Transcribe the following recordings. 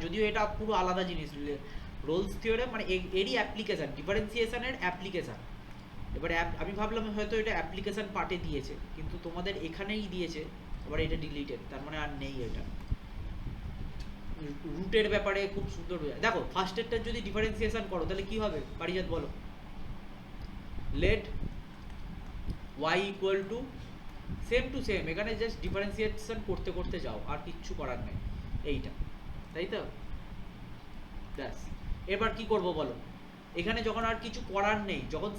যদিও এটা পুরো আলাদা জিনিস, রোলস থিওরেম মানে এরই অ্যাপ্লিকেশান, ডিফারেন্সিয়েশনের অ্যাপ্লিকেশান। এবারে আমি ভাবলাম হয়তো এটা অ্যাপ্লিকেশান পার্টে দিয়েছে, কিন্তু তোমাদের এখানেই দিয়েছে, আবার এটা ডিলিটেড, তার মানে আর নেই এটা। রুটের ব্যাপারে খুব সুন্দর দেখো, ফার্স্টেরটা যদি ডিফারেন্সিয়েশন করো তাহলে কি হবে পারিজাত বলো? Let y equal to same to same, এখানে জাস্ট ডিফারেন্সিয়েশন করতে করতে যাও, আর কিচ্ছু করার নেই এইটা, তাই তো? ব্যাস, এবার কি করব বলো? এখানে যখন আর কিছু করার নেই, যখন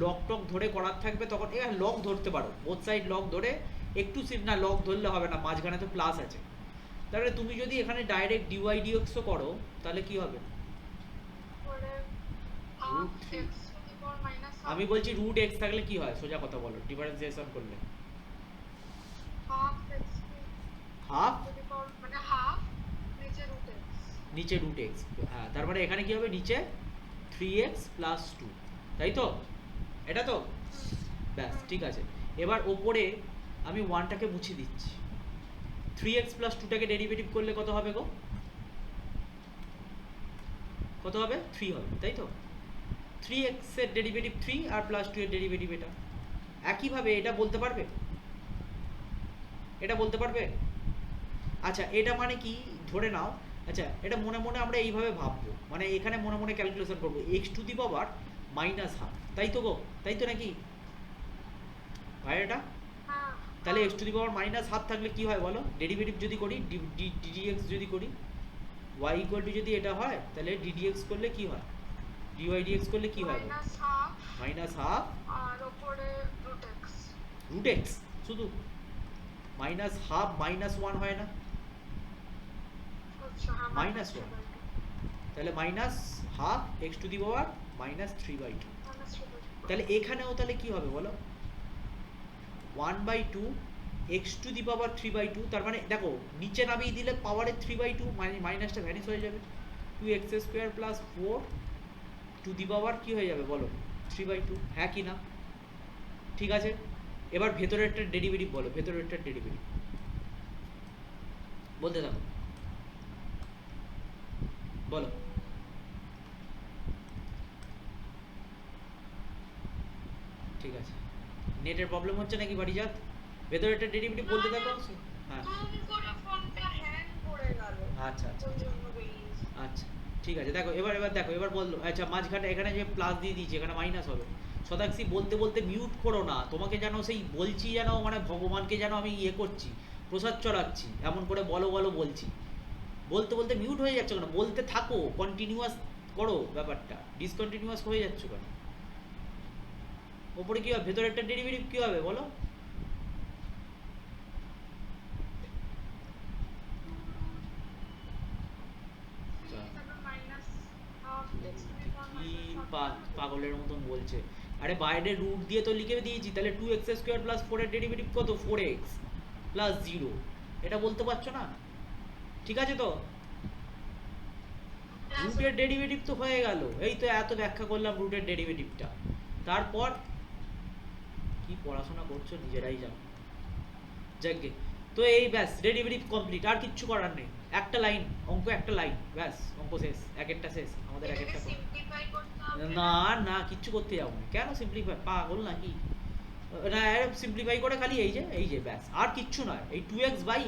লক টক ধরে করার থাকবে তখন লক ধরতে পারো, বোথ সাইড লক ধরে একটু না লক ধরলে হবে না, মাঝখানে তো প্লাস আছে। তাহলে তুমি যদি এখানে ডাইরেক্ট ডিওয়াই ডিএক্সও করো তাহলে কি হবে? আমি বলছি রুট এক্স থাকলে কি হয়, সোজা কথা বলো, ডিফারেন্সিয়েশন করলে হাফ মানে হাফ নিচে রুট এক্স, হ্যাঁ, তার মানে এখানে কি হবে, নিচে 3x প্লাস 2, তাই তো? এটা তো ব্যাস ঠিক আছে। এবার ওপরে আমি 1টাকে মুছে দিচ্ছি, 3x প্লাস 2টাকে ডেরিভেটিভ করলে কত হবে গো? কত হবে? 3 হবে, তাই তো? 3x এর ডেরিভেটিভ 3 আর প্লাস 2 এর ডেরিভেটিভ এটা। একইভাবে এটা বলতে পারবে, এটা বলতে পারবে? আচ্ছা, এটা মানে কি ধরে নাও, আচ্ছা এটা মনে মনে আমরা এইভাবে ভাববো, মানে এখানে মনে মনে ক্যালকুলেশন করবো x two the power minus half, তাই তো গো? তাই তো নাকি ভাই? এটা তাহলে x two the power minus half থাকলে কি হয় বলো? ডেরিভেটিভ যদি করি, ddx যদি করি, y ইকুয়াল টু যদি এটা হয় তাহলে ddx করলে কি হয়, dy dx করলে কি হয়? মাইনাস হাফ আর উপরে রুট এক্স, শুধু মাইনাস হাফ মাইনাস 1 হয় না, মাইনাস 1, তাহলে minus half x to the power minus 3/2। তাহলে এখানেও তাহলে কি হবে বলো? 1/2 এক্স টু দি পাওয়ার 3/2, তার মানে দেখো নিচে নামিয়ে দিলে পাওয়ারের 3/2 মাইনাসটা ভ্যানিশ হয়ে যাবে, 2x² প্লাস 4 টু দি পাওয়ার কি হয়ে যাবে বলো? 3/2, হ্যাঁ কি না? ঠিক আছে, এবার ভেতরেরটার ডেরিভেটিভ বলো, ভেতরেরটার ডেরিভেটিভ বলতে থাকো, বলো। ঠিক আছে, নেটের প্রবলেম হচ্ছে নাকি বাড়িজাত? ভেতরেরটার ডেরিভেটিভ বলতে থাকো। হ্যাঁ আচ্ছা আচ্ছা আচ্ছা ঠিক আছে, দেখো এবার দেখো, এবার বললো আচ্ছা মাঝখানে এখানে যে প্লাস দিয়ে দিয়েছি, এখানে মাইনাস হবে। শতাংশী বলতে বলতে মিউট করো না, তোমাকে যেন সেই বলছি যেন মানে ভগবানকে যেন আমি ইয়ে করছি, প্রসাদ চড়াচ্ছি, এমন করে বলো বলো বলছি, বলতে বলতে মিউট হয়ে যাচ্ছে কেন? বলতে থাকো, কন্টিনিউয়াস করো ব্যাপারটা, ডিসকন্টিনিউয়াস হয়ে যাচ্ছে কেন? ওপরে কি হবে, ভেতরে একটা ডেরিভেটিভ কি হবে বলো? পাগলের মতন বলছে, আরে বাইরে রুট দিয়ে তো লিখে দিয়েছি, তাহলে 2x² প্লাস 4 এর ডেরিভেটিভ কত? 4x প্লাস 0, এটা বলতে পারছো না? ঠিক আছে তো, রুটের ডেরিভেটিভ তো হয়ে গেল, এই তো এত ব্যাখ্যা করলাম রুটের ডেরিভেটিভটা, তারপর কি পড়াশোনা করছো নিজেরাই জানো। যাকে তো এই ব্যাস ডেরিভেটিভ কমপ্লিট, আর কিচ্ছু করার নেই, একটা লাইন অঙ্ক, একটা লাইন, ব্যাস অঙ্ক শেষ, এক একটা শেষ আমাদের, এক একটা। না না কিচ্ছু করতে যাবো না, কেন সিম্পলিফাই, পাগল নাকি? না সিম্পলিফাই করে খালি এই যে ব্যাস, আর কিচ্ছু নয়, এই 2x বাই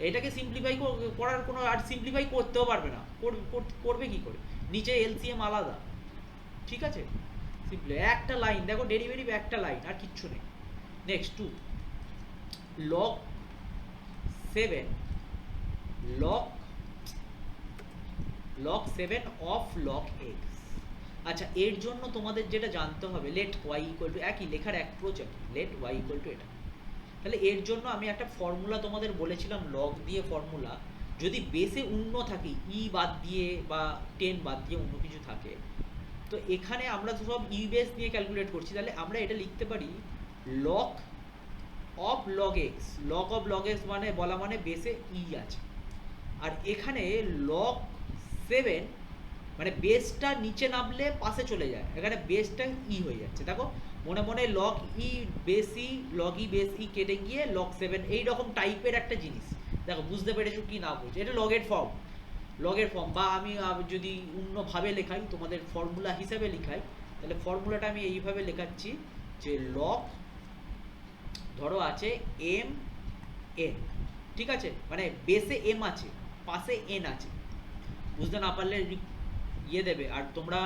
এটাকে সিম্পলিফাই করার কোনো, আর সিম্পলিফাই করতেও পারবে না, করবে কি করে? নিচে এলসিএম আলাদা, ঠিক আছে? সিম্পলি একটা লাইন, দেখো ডেরিভেটিভ একটা লাইন, আর কিচ্ছু নেই। Next 2 log 7 log 7 of log x। আচ্ছা এর জন্য তোমাদের যেটা জানতে হবে, লেট y ইকুয়াল টু, একই লেখার অ্যাপ্রোচ একই, লেট y ইকুয়াল টু এটা। তাহলে এর জন্য আমি একটা ফর্মুলা তোমাদের বলেছিলাম, লগ দিয়ে ফর্মুলা, যদি বেসে অন্য থাকে, ই বাদ দিয়ে বা 10 বাদ দিয়ে অন্য কিছু থাকে, তো এখানে আমরা তো সব ই বেস দিয়ে ক্যালকুলেট করছি, তাহলে আমরা এটা লিখতে পারি log of log x, log of log x মানে বলা মানে বেসে ই আছে, আর এখানে লগ 7 মানে বেসটা নিচে নামলে পাশে চলে যায়, এখানে বেসটা ই হয়ে যাচ্ছে, দেখো মনে মনে লগ ই বেস ই, লগ ই বেস ই কেটে গিয়ে লগ 7, এইরকম টাইপের একটা জিনিস, দেখো বুঝতে পেরেছো কি না বুঝছো? এটা লগের ফর্ম, লগের ফর্ম, বা আমি যদি অন্যভাবে লেখাই, তোমাদের ফর্মুলা হিসেবে লেখাই, তাহলে ফর্মুলাটা আমি এইভাবে লেখাচ্ছি যে লগ, ধরো আছে এম এন, ঠিক আছে, মানে বেসে এম আছে, পাশে এন আছে, বুঝতে না পারলে ইয়ে দেবে, আর তোমরা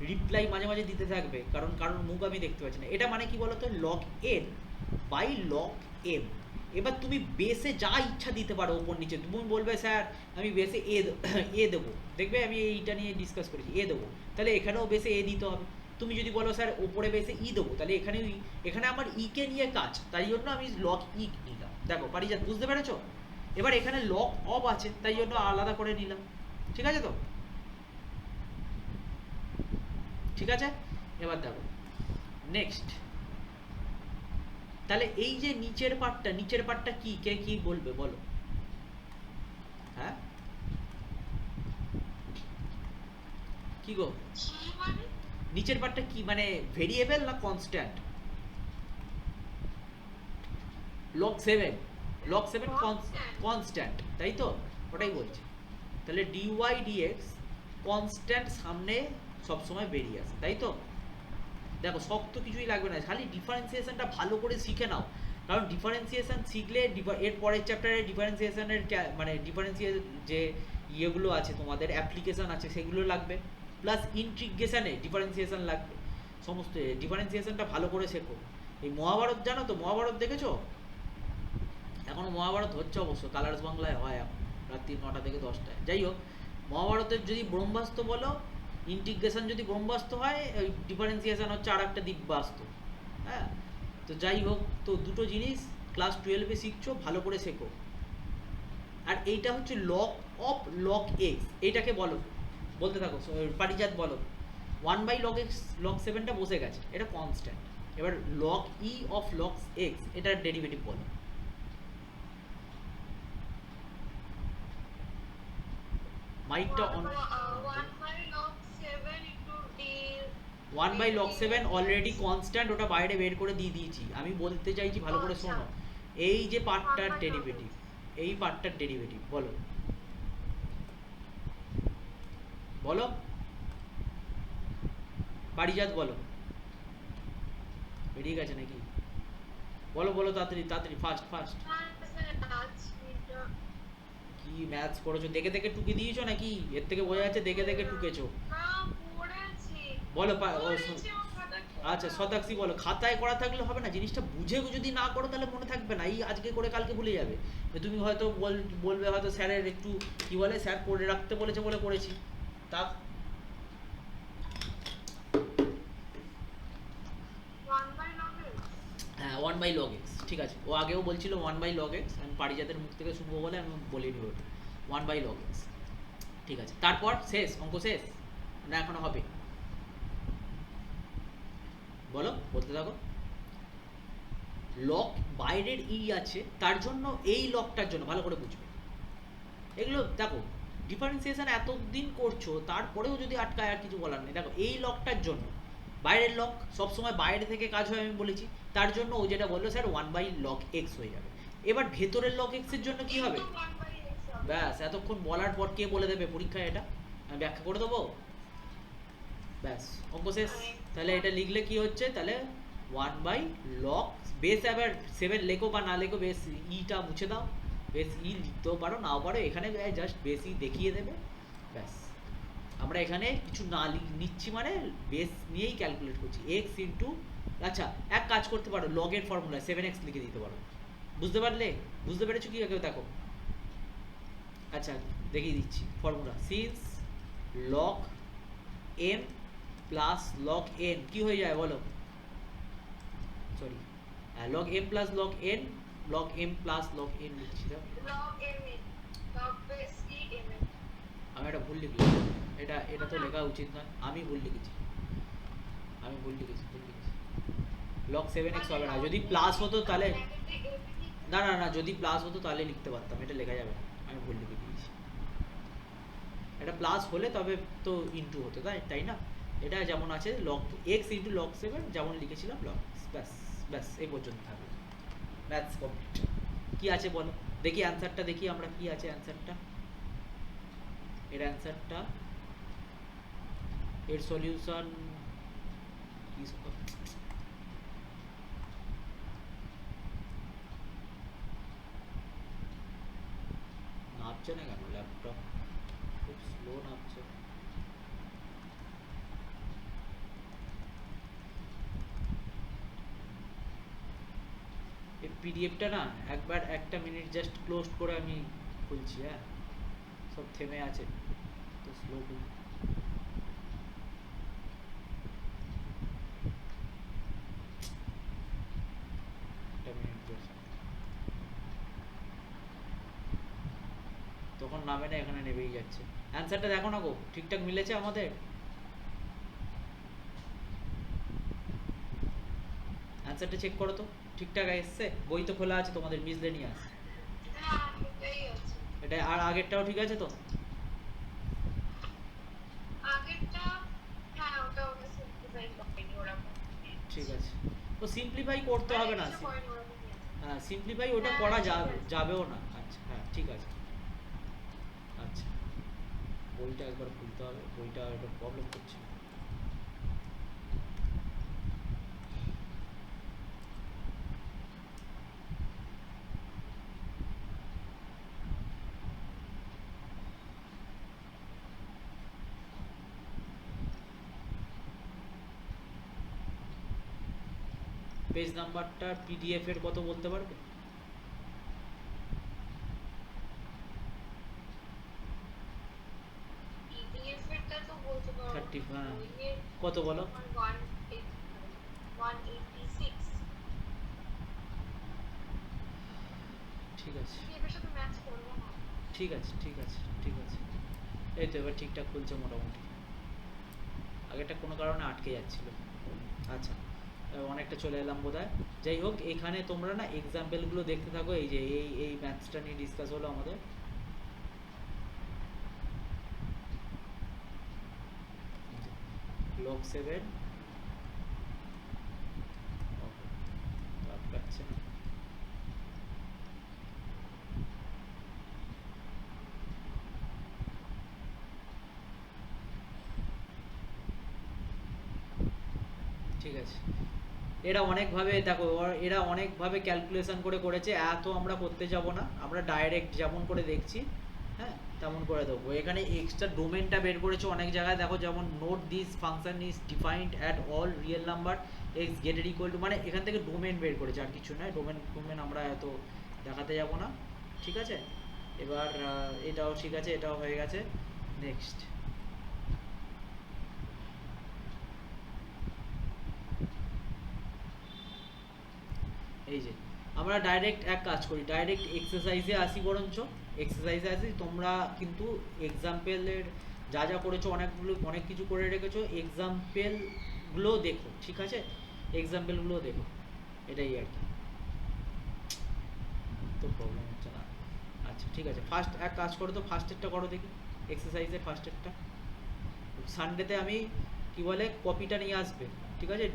রিপ্লাই মাঝে মাঝে দিতে থাকবে, কারণ কারণ মুখ আমি দেখতে পাচ্ছি না। এটা মানে কি বলতো, log N by log M. এবার তুমি বেসে যা ইচ্ছা দিতে পারো ওপর নিচে, তুমি বলবে স্যার আমি বেসে এ দেবো, দেখবে আমি এইটা নিয়ে ডিসকাস করেছি, এ দেবো, তাহলে এখানেও বেসে এ দিতে হবে। তুমি যদি বলো স্যার ওপরে বেসে ই দেবো, তাহলে এখানেও ই, এখানে আমার কে নিয়ে কাজ, তাই জন্য আমি লগ নিলাম। দেখো পারিজাত, বুঝতে পেরেছো? এবার এখানে লগ অফ আছে, তাই জন্য আলাদা করে নিলাম, ঠিক আছে তো? ঠিক আছে, এবার দেখো নেক্সট, তাহলে এই যে নিচের পার্টটা কি, কে কি বলবে বলো? হ্যাঁ কি গো, কি মানে? নিচের পার্টটা কি মানে, ভেরিয়েবল না কনস্ট্যান্ট? লগ 7 কনস্ট্যান্ট, তাই তো? ওটাই বলছি। তাহলে ডিওয়াই ডিএক্স কনস্ট্যান্ট সামনে সবসময় বেরিয়ে আসে, তাই তো? দেখো শক্ত কিছুই লাগবে না, খালি ডিফারেন্সিয়েশনটা ভালো করে শিখে নাও, কারণ ডিফারেন্সিয়েশন শিখলে এর পরের চ্যাপ্টারে ডিফারেন্সিয়েশনের মানে ডিফারেন্সিয়ে যে ইয়েগুলো আছে তোমাদের অ্যাপ্লিকেশন আছে সেগুলো লাগবে, প্লাস ইন্টিগ্রেশনে ডিফারেন্সিয়েশন লাগবে, সমস্ত ডিফারেন্সিয়েশনটা ভালো করে শেখো। এই মহাভারত জানো তো, মহাভারত দেখেছো? এখনো মহাভারত হচ্ছে অবশ্য, কালার্স বাংলায় হয় এখন রাত্রি 9টা থেকে 10টায়। যাই হোক, মহাভারতের যদি ব্রহ্মাস্ত্র বলো, ইন্টিগ্রেশন যদি ব্রহ্মাস্ত্র হয়, ওই ডিফারেন্সিয়েশন হচ্ছে আর একটা দিব্যাস্ত্র। হ্যাঁ, তো যাই হোক, তো দুটো জিনিস ক্লাস 12-এ শিখছো, ভালো করে শেখো। আর এইটা হচ্ছে লগ অফ লগ এক্স, এইটাকে বলো, বলতে থাকো পারিজাত বলো। 1/log x, log 7টা বসে গেছে, এটা কনস্ট্যান্ট। এবার log E of log x, এটার ডেরিভেটিভ বলো। মাইকটা on. 1/log 7 into d 1/log 7 already constant, ওটা বাইরে বের করে দিয়ে দিয়েছি। আমি বলতে চাইছি ভালো করে শোনো, এই যে পার্টটার ডেরিভেটিভ, এই পার্টটার ডেরিভেটিভ বলো, বলো পারিজাত বলো। বেরিয়ে গেছে নাকি? বলো বলো তাড়াতাড়ি তাড়াতাড়ি, ফাস্ট ফাস্ট। কি ম্যাথস করেছো, দেখে দেখে টুকে দিয়েছো নাকি? এর থেকে বোঝা যাচ্ছে দেখে দেখে টুকেছো। বলো আচ্ছা শতাক্ষী বলো। খাতায় করা থাকলে হবে না, জিনিসটা বুঝে যদি না করো তাহলে মনে থাকবে না, এই আজকে করে কালকে ভুলে যাবে। তুমি হয়তো বলবে হয়তো স্যারের একটু কি বলে, স্যার করে রাখতে বলেছে বলে করেছি, তা হ্যাঁ 1/log x, ঠিক আছে। ও আগেও বলছিল 1/log x, আমি পারিজাতের মুখ থেকে শুনবো বলে আমি বলে নিব 1/log x, ঠিক আছে। তারপর শেষ, অঙ্ক শেষ না এখনো হবে? বলো, বলতে থাকো। লক বাইরের ই আছে, তার জন্য এই লকটার জন্য ভালো করে বুঝবে এগুলো। দেখো ডিফারেন্সিয়েশন এতদিন করছো, তারপরেও যদি আটকায় আর কিছু বলার নেই। দেখো এই লকটার জন্য, বাইরের লক সবসময় বাইরে থেকে কাজ হয় আমি বলেছি, তার জন্য ও যেটা বললো স্যার 1/log x হয়ে যাবে। এবার ভেতরের log x এর জন্য কি হবে? ব্যাস, এতক্ষণ বলার পর কে বলে দেবে পরীক্ষায়? এটা আমি ব্যাখ্যা করে দেবো, ব্যাস অঙ্ক শেষ। তাহলে এটা লিখলে কি হচ্ছে, তাহলে 1/log বেস, আবার 7 লেখো বা না লেখো, বেস ইটা মুছে দাও, বেস ই লিখতেও পারো নাও পারো, এখানে জাস্ট বেস ই দেখিয়ে দেবে, ব্যাস। আমরা এখানে কিছু না নিচ্ছি মানে বেস নিয়েই ক্যালকুলেট করছি, এক্স ইন্টু, আচ্ছা এক কাজ করতে পারো, লগের ফর্মুলা 7x লিখে দিতে পারো, বুঝতে পারলে? বুঝতে পেরেছো কি আগে দেখো? আচ্ছা দেখিয়ে দিচ্ছি formula, since log M plus log N কি হয়ে যায় বলো, sorry log M plus log N, log M plus log N লিখছি না, আমি এটা ভুল লিখলাম, এটা এটা তো লেখা উচিত নয়, আমি ভুল লিখেছি, ভুল লিখেছি। লগ 7x হবে না, যদি প্লাস হতো তাহলে, না না না, যদি প্লাস হতো তাহলে লিখতে পারতাম, এটা লেখা যাবে না, আমি ভুল লিখে দিয়েছি। এটা প্লাস হলে তবে তো ইন্টু হতো, তাই না? এটা যেমন আছে লগ এক্স ইন্টু লগ 7 যেমন লিখেছিলাম লগ, ব্যাস ব্যাস এই পর্যন্ত থাকবে, ম্যাথস কমপ্লিট। কি আছে বলো দেখি অ্যান্সারটা, দেখি আমরা কি আছে অ্যান্সারটা। এর অ্যান্সারটা, এর সলিউশন কি নাপছে না কেন ল্যাপটপ, খুব স্লো নাপছে। এই পিডিএফটা না একবার একটা মিনিট জাস্ট ক্লোজ করে আমি খুলছি, হ্যাঁ সব থেমে আছে তো স্লো খুল। একটা মিনিট তখন নামে না, এখানে নেবেই যাচ্ছে। অ্যান্সারটা দেখো না গো, ঠিকঠাক মিলেছে আমাদের? অ্যান্সারটা চেক করো তো, ঠিকঠাক এসছে? বই তো খোলা আছে তোমাদের, মিসলেনিয়াস। হ্যাঁ এটাই আছে। এটা আর আগেরটাও ঠিক আছে তো? আগেরটা হ্যাঁ ওটা ওটা সিম্পলিফাই করেনি ওরা। ঠিক আছে, তো সিম্পলিফাই করতে হবে না। হ্যাঁ সিম্পলিফাই ওটা হ্যাঁ, করা ঠিক আছে। যাবেও না। আচ্ছা হ্যাঁ ঠিক আছে। আচ্ছা বইটা একবার খুলতে হবে, বইটা একটা প্রবলেম করছে। পেজ নাম্বারটা পিডিএফ এর কত বলতে পারবে? পিডিএফ এরটা তো বলতে পারবো। 30 হ্যাঁ বইয়ের কত বলো? 186। ঠিক আছে পিডিএফ এর সাথে ম্যাচ করবে না। ঠিক আছে ঠিক আছে ঠিক আছে, এই তো এবার ঠিকঠাক খুলছে মোটামুটি, আগেরটা কোনো কারণে আটকে যাচ্ছিল। আচ্ছা অনেকটা চলে এলাম বোধহয়। যাই হোক, এখানে তোমরা না এক্সাম্পলগুলো দেখতে থাকো। এই যে এই ম্যাথসটা নিয়ে ডিসকাস হলো আমাদের। লগ 7 আটকাচ্ছে না। ঠিক আছে, এরা অনেকভাবে দেখো, এরা অনেকভাবে ক্যালকুলেশন করে করেছে, এত আমরা করতে যাব না, আমরা ডাইরেক্ট যেমন করে দেখছি হ্যাঁ তেমন করে দেবো। এখানে এক্সট্রা ডোমেনটা বের করেছে অনেক জায়গায়, দেখো যেমন note this function is defined at all real number x greater equal to, মানে এখান থেকে ডোমেন বের করেছে, আর কিছু নয়। ডোমেন আমরা এত দেখাতে যাব না, ঠিক আছে। এবার এটাও ঠিক আছে, এটাও হয়ে গেছে। নেক্সট এই যে আমরা ডাইরেক্ট এক কাজ করি, ডাইরেক্ট এক্সারসাইজে আসি, বরঞ্চ এক্সারসাইজে আসি। তোমরা কিন্তু এক্সাম্পলের যা যা করেছো অনেক কিছু করে রেখেছো, এক্সাম্পলগুলো দেখো, ঠিক আছে, এক্সাম্পলগুলো দেখো, এটাই আর কি। তো প্রবলেম হচ্ছে না। আচ্ছা ঠিক আছে, ফার্স্ট এক কাজ করো তো, ফার্স্টেরটা করো দেখি, এক্সারসাইজের ফার্স্টেরটা। সানডেতে আমি কি বলে কপিটা নিয়ে আসবে, ঠিক আছে,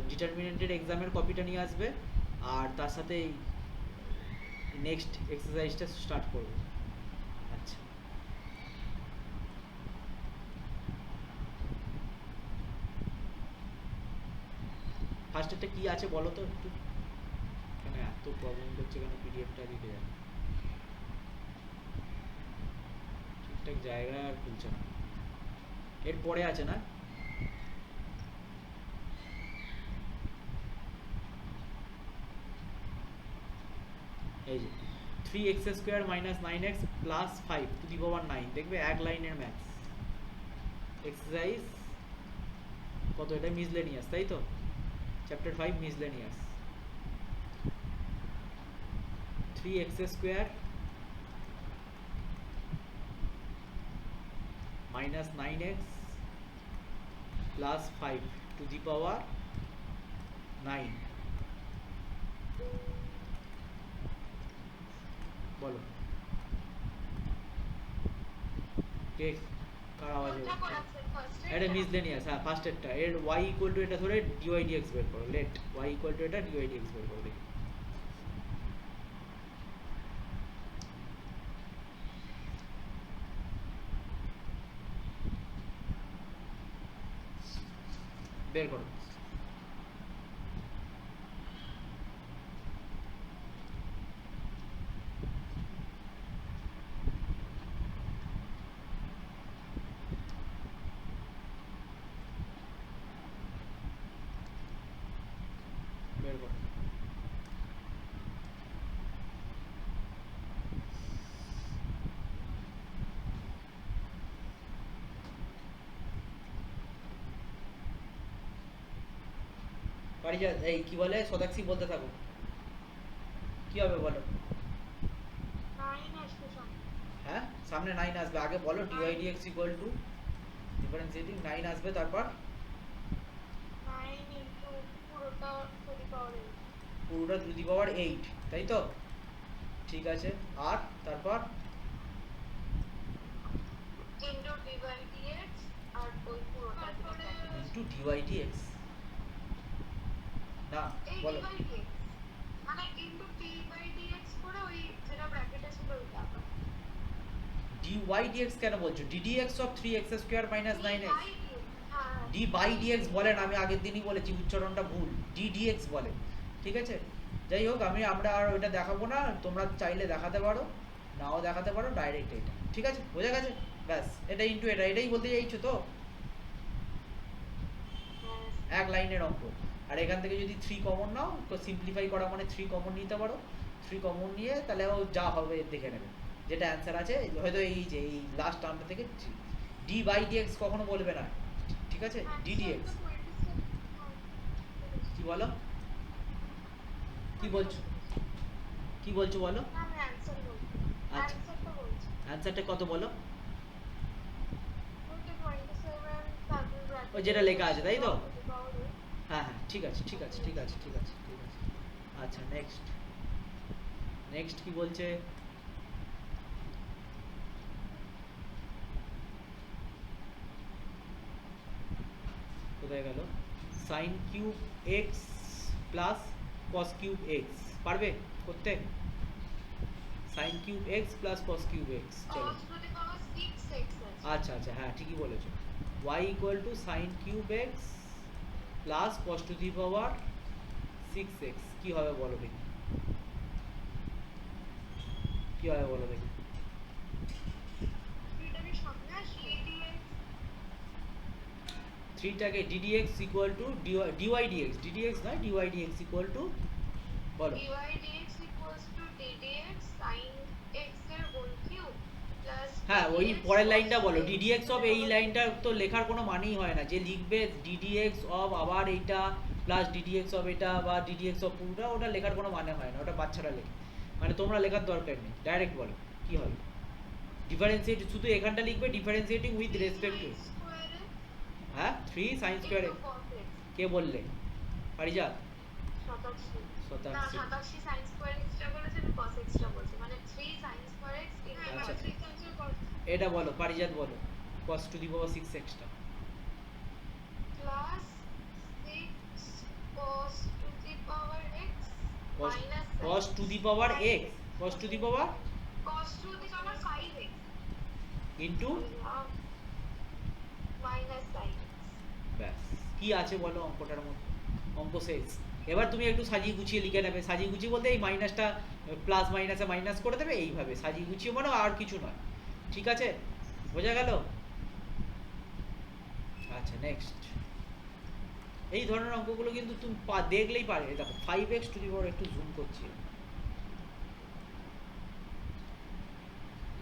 ডিটারমিনেন্টের এক্সামের কপিটা নিয়ে আসবে, আর তার সাথে নেক্সট এক্সারসাইজটা স্টার্ট করবো। আচ্ছা ফার্স্টেরটা কি আছে বলো তো একটু, কেন এত প্রবলেম করছে, কেন পিডিএফটা দিতে যাবে ঠিকঠাক জায়গায় আর খুলছে না। এর পরে আছে না, এই যে 3x² - 9x + 5 to the power 9, দেখবে এক লাইনের ম্যাথস এক্সারসাইজ কত, এটা মিসলেনিয়াস তাই তো, chapter 5 miscellaneous. 3x² - 9x + 5 to the power 9, বলো কে কার আওয়াজ কোনটা হচ্ছে? করাচ্ছেন ফার্স্ট? এটা মিসলেনিয়াস, হ্যাঁ ফার্স্টেরটা। এর y ইকুয়াল টু এটা ধরে dy dx বের করো, লেট y ইকুয়াল টু এটা dy dx বের করো দেখি। বের করো। বের করো। এই কি বলে শতাংশী বলতে থাকো, কি হবে বলো? 9 আসবে সামনে। হ্যাঁ সামনে 9 আসবে, আগে বলো dy dx equal to differentiating 9 আসবে, তারপর 9 ইনটু পুরোটা টু দি পাওয়ার 8 পুরোটা টু দি পাওয়ার 8, তাই তো? ঠিক আছে, আর তারপর ইনটু ডি বাই ডিএক্স আর ওই পুরোটা ইনটু dy dx, না এই বলো ডি বাই ডিএক্স মানে ইনটু টি বাই ডিএক্স করে ওই যেটা ব্র্যাকেটে ছিল ওইটা আবার dy dx কেন বলছো? ddx of 3x square minus 9x, হ্যাঁ d বাই dx বলেন, আমি আগের দিনই বলেছি উচ্চারণটা ভুল, d dx বলে, ঠিক আছে? যাই হোক, আমরা আর ওইটা দেখাবো না, তোমরা চাইলে দেখাতে পারো, নাও দেখাতে পারো, ডাইরেক্ট এটা, ঠিক আছে? বোঝা গেছে? ব্যাস, এটা ইনটু এটা, এটাই বলতে চাইছো তো? এক লাইনের অঙ্ক। আর এখান থেকে যদি 3 কমন নাও তো সিম্পলিফাই করা মানে 3 কমন নিতে পারো, 3 কমন নিয়ে তাহলে ও যা হবে দেখে নেবে, যেটা অ্যান্সার আছে হয়তো এই যে এই লাস্ট টার্মটা থেকে d বাই dx কখনো বলবে না, ঠিক আছে? d dx কি বলো, কি বলছো, কি বলছো বলো? আমি অ্যানসার বলছি আচ্ছা, অ্যানসারটা বলছি অ্যান্সারটা কত বলো? ওইটা 27 তারপর ব্র্যাকেট ওই যেটা লেখা আছে তাই তো? হ্যাঁ হ্যাঁ ঠিক আছে ঠিক আছে ঠিক আছে ঠিক আছে ঠিক আছে। আচ্ছা নেক্সট, নেক্সট কি বলছে? কোথায় গেল? Sine cube x plus cos cube x, পারবে করতে? Sine cube x plus cos cube x, চলো। cos two the power 6x আচ্ছা আচ্ছা হ্যাঁ ঠিকই বলেছো, y equal to sine cube x plus cos two the power 6x, কি হবে বলো দেখি, কি হবে বলো দেখি? এটাকে সামনে আসলে dx 3টাকে ddx equal to dy dx, ddx নয় dy dx ইকুয়াল টু বলো। dy dx equals to ddx sin x এর হোল কিউব প্লাস হ্যাঁ ওই পরের লাইনটা বলো, ddx অফ, এই লাইনটা তো লেখার কোনো মানেই হয় না, যে লিখবে ddx অফ আবার এইটা প্লাস ddx অফ এটা বা ddx অফ পুরোটা, ওটা লেখার কোনো মানে হয় না, ওটা বাচ্চারা লেখে, মানে তোমরা লেখার দরকার নেই, ডাইরেক্ট বলো কি হবে। ডিফারেন্সিয়েট শুধু এখানটা লিখবে, ডিফারেন্সিয়েটিং উইথ রেসপেক্ট টু, হ্যাঁ 3 sin স্কয়ার এক্স, কে বললে? পারিজাত? 87 না 87, 87 sin স্কয়ার এক্সটা বলেছে আমি cos এক্সটা বলছি মানে 3 sin স্কয়ার এক্স আচ্ছা। 3 sin cos এটা বলো পারিজাত, বলো cos two the power 6x টা plus 6 cos two the power x minus cos two the power x, cos two the power cos two the power 5x into, minus sin ব্যাস কি আছে বলো অঙ্কটার মধ্যে, অঙ্ক শেষ। এবার তুমি একটু সাজিয়ে গুছিয়ে লিখে নেবে, সাজিয়ে গুছিয়ে বলতে এই মাইনাসটা প্লাস মাইনাসে মাইনাস করে দেবে, এইভাবে সাজিয়ে গুছিয়ে বলো, আর কিছু নয়, ঠিক আছে? বোঝা গেল? আচ্ছা নেক্সট, এই ধরনের অঙ্কগুলো কিন্তু তুমি দেখলেই পারে, দেখো 5x টু দি পাওয়ার, একটু জুম করছি,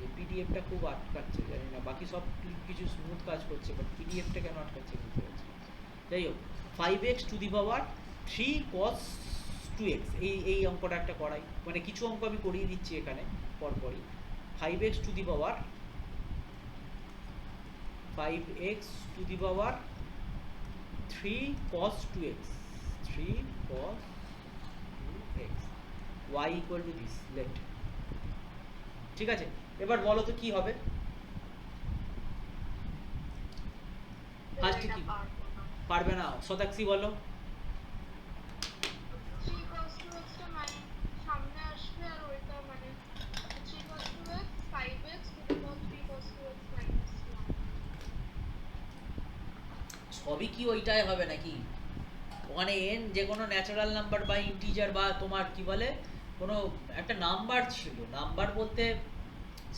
এই পিডিএফটা খুব আটকাচ্ছে জানি না, বাকি সব কিছু স্মুথ কাজ করছে, বাট পিডিএফটা কেন আটকাচ্ছে বুঝতে পারছি না। যাই হোক 5x two the power 3 cos 2x, এই অঙ্কটা একটা করাই, মানে কিছু অঙ্ক আমি করিয়ে দিচ্ছি এখানে পরপরই। 5x two the power 5x two the power 3 cos 2x, 3 cos 2x, y equal to this, let, ঠিক আছে? এবার বলো তো কি হবে ফার্স্টে? কি পারবে না? শতাংশী বলো। 3 cos 2x টা মানে সামনে আসবে আর ওইটা মানে 3 cos 2x 5x to the power 3 cos 2x minus 1 সবই কি ওইটাই হবে নাকি? ওখানে n যে কোনো ন্যাচারাল নাম্বার বা ইন্টিজার বা তোমার কি বলে কোনো একটা নাম্বার ছিল, নাম্বার বলতে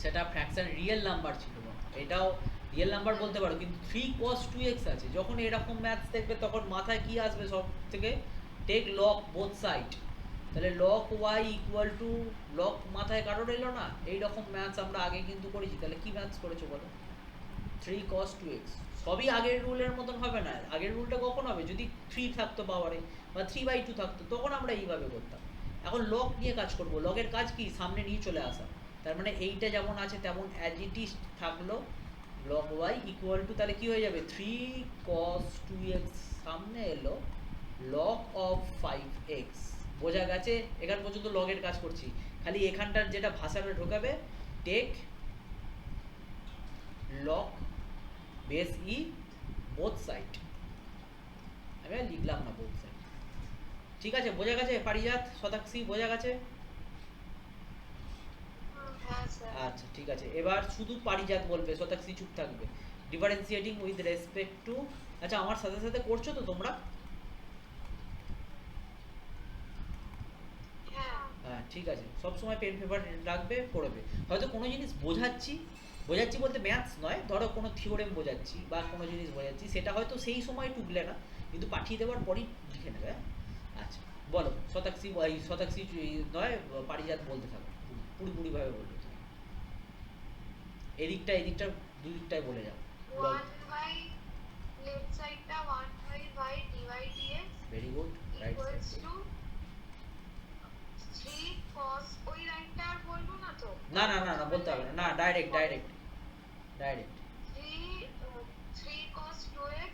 সেটা ফ্র্যাকশন রিয়েল নাম্বার ছিল না, এটাও রিয়েল নাম্বার বলতে পারো, কিন্তু 3 cos 2x আছে। যখন এরকম ম্যাথস দেখবে তখন মাথায় কি আসবে সব থেকে? Take log both side. তাহলে log y equal to log, মাথায় কারোর এলো না? এইরকম ম্যাথস আমরা আগে কিন্তু করেছি। তাহলে কি ম্যাথস করেছো বলো? 3 cos 2x। সবই আগের রুলের মতন হবে না। আগের রুলটা কখন হবে? যদি 3 থাকতো পাওয়ারে বা 3/2 থাকতো, তখন আমরা এইভাবে করতাম। এখন লগ নিয়ে কাজ করব। লগের কাজ কি? সামনে নিয়ে চলে আসা। তার মানে এইটা যেমন আছে তেমন অ্যাজ ইট ইজ থাকলো। লগ y ইকুয়াল টু, তাহলে কি হয়ে যাবে? 3 cos 2x সামনে এলো লগ অফ 5x। বোঝা গেছে? এখান পর্যন্ত লগের কাজ করছি। খালি এখানটার যেটা ভাষাটা ঢোকাবে, টেক লগ বেস ই বোথ সাইড। আমি আর লিখলাম না বোথ সাইড। ঠিক আছে, বোঝা গেছে? পারিজাত, শতাক্ষী, বোঝা গেছে? হ্যাঁ স্যার। আচ্ছা ঠিক আছে, এবার শুধু পারিজাত বলবে, শতাক্ষী চুপ থাকবে। ডিফারেন্সিয়েটিং উইথ রেসপেক্ট টু, আচ্ছা আমার সাথে সাথে করছো তো তোমরা? হ্যাঁ। হ্যাঁ ঠিক আছে, সবসময় পেন পেপার রাখবে, পড়বে। হয়তো কোনো জিনিস বোঝাচ্ছি, বোঝাচ্ছি বলতে ম্যাথস নয়, ধরো কোনো থিওরেম বোঝাচ্ছি বা কোনো জিনিস বোঝাচ্ছি, সেটা হয়তো সেই সময় টুকলে না, কিন্তু পাঠিয়ে দেওয়ার পরই লিখে নেবে। হ্যাঁ? আচ্ছা বলো, শতাক্ষী, এই শতাক্ষী নয়, পারিজাত বলতে থাকো, পুরোপুরিভাবে বলবে তুমি। এদিকটা এদিকটা দুদিকটাই বলে যাও। 1 by left side টা 1 by y dy dx very good, right equals side. to 3 cos, ওই লাইনটা আর বলবো না তো? না না না না, বলতে হবে না, না direct direct direct. 3 cos 2x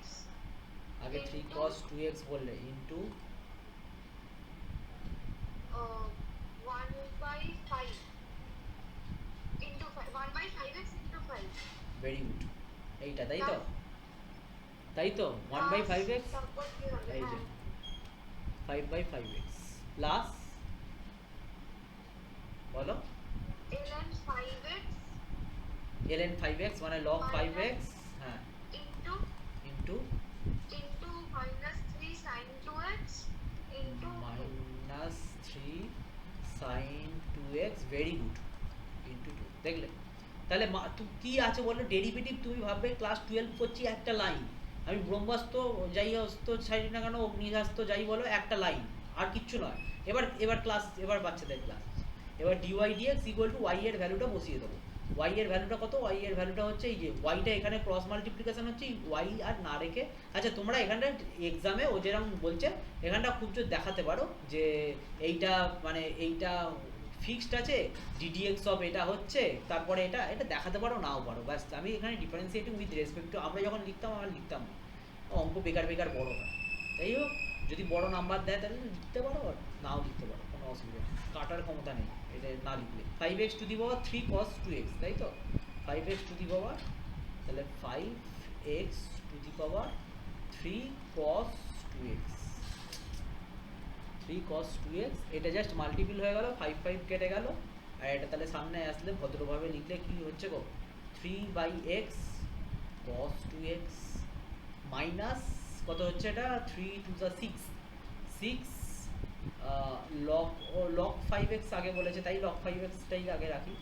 আগে 3 into cos 2x বললে into 1 by 5 into 5, 1 by 5x into 5 very good. এইটা তাই তো? তাই তো 1/5x, তারপর কি হবে? এই যে হ্যাঁ 5/5x প্লাস, বলো, ln 5x ln 5x মানে log 5x, হ্যাঁ, into into minus 3 sin 2x into 2 minus 3 sin 2x, very good, into 2। দেখলে? তাহলে কি আছে বলো? ডেরিভেটিভ তুমি ভাববে ক্লাস 12 করছি, একটা লাইন। আমি ব্রহ্মাস্ত্র যাই অস্ত্র ছাড়ি না কেন, অগ্নিশাস্ত্র যাই বলো, একটা লাইন, আর কিচ্ছু নয়। এবার ক্লাস, এবার বাচ্চাদের ক্লাস। এবার dy dx equal to y এর ভ্যালুটা বসিয়ে দেবো। y এর ভ্যালুটা কত? y এর ভ্যালুটা হচ্ছে এই যে y টা, এখানে ক্রস মাল্টিপ্লিকেশন হচ্ছে y আর না রেখে। আচ্ছা তোমরা এখানটা এক্সামে ও যেরকম বলছে, এখানটা খুব জোর দেখাতে পারো যে এইটা মানে এইটা ফিক্সড আছে, ddx অফ এটা হচ্ছে, তারপরে এটা এটা দেখাতে পারো, নাও পারো, ব্যাস। আমি এখানে ডিফারেন্সিয়েটিং উইথ রেসপেক্ট টু, আমরা যখন লিখতাম, আমরা লিখতাম না, অঙ্ক বেকার বেকার বড় হয়। তাই হোক, যদি বড় নাম্বার দেয় তাহলে লিখতে পারো, আর নাও লিখতে পারো, কোনো অসুবিধা নেই, কাটার ক্ষমতা নেই এটা না লিখলে। 5x two the power 3 cos 2x, তাই তো? 5x টু দি পাওয়ার, তাহলে 5x two the power 3 cos 2x, 3 cos 2x, এটা জাস্ট মাল্টিপল হয়ে গেল, 5 5 কেটে গেল, আর এটা তাহলে সামনে আসলে ভদ্রভাবে লিখলে কি হচ্ছে গো? 3/x cos 2x মাইনাস কত হচ্ছে এটা? 3 2 যা 6, 6 log 5x আগে বলেছে, তাই log 5x টাই আগে রাখি।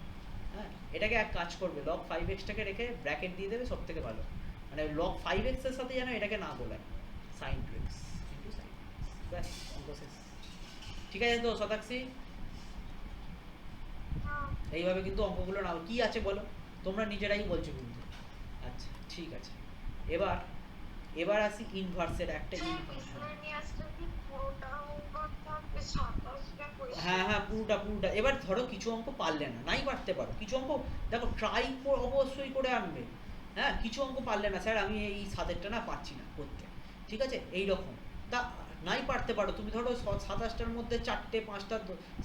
হ্যাঁ, এটাকে এক কাজ করবে, log 5x টাকে রেখে ব্র্যাকেট দিয়ে দেবে, সব থেকে ভালো। মানে log 5x এর সাথে যেন এটাকে না গোলায়, sin 2x into sin 2x, ব্যাস অঙ্ক শেষ। ঠিক আছে তো শতাক্ষী? হ্যাঁ এইভাবে কিন্তু অঙ্কগুলো নাও। কি আছে বলো? তোমরা নিজেরাই বলছো কিন্তু। আচ্ছা ঠিক আছে, এবার এবার আসি ইনভার্সের একটা ইনভার্স। miscellaneousটা কি পুরোটা homework থাকবে? 27টা question? হ্যাঁ হ্যাঁ, পুরোটা পুরোটা। এবার ধরো কিছু অঙ্ক পারলে না, নাই পারতে পারো, কিছু অঙ্ক দেখো ট্রাই অবশ্যই করে আনবে। হ্যাঁ, কিছু অঙ্ক পারলে না, স্যার আমি এই 7টা না পারছি না করতে, ঠিক আছে, এই রকম তা নাই পারতে পারো। তুমি ধরো 27টার মধ্যে 4টে 5টা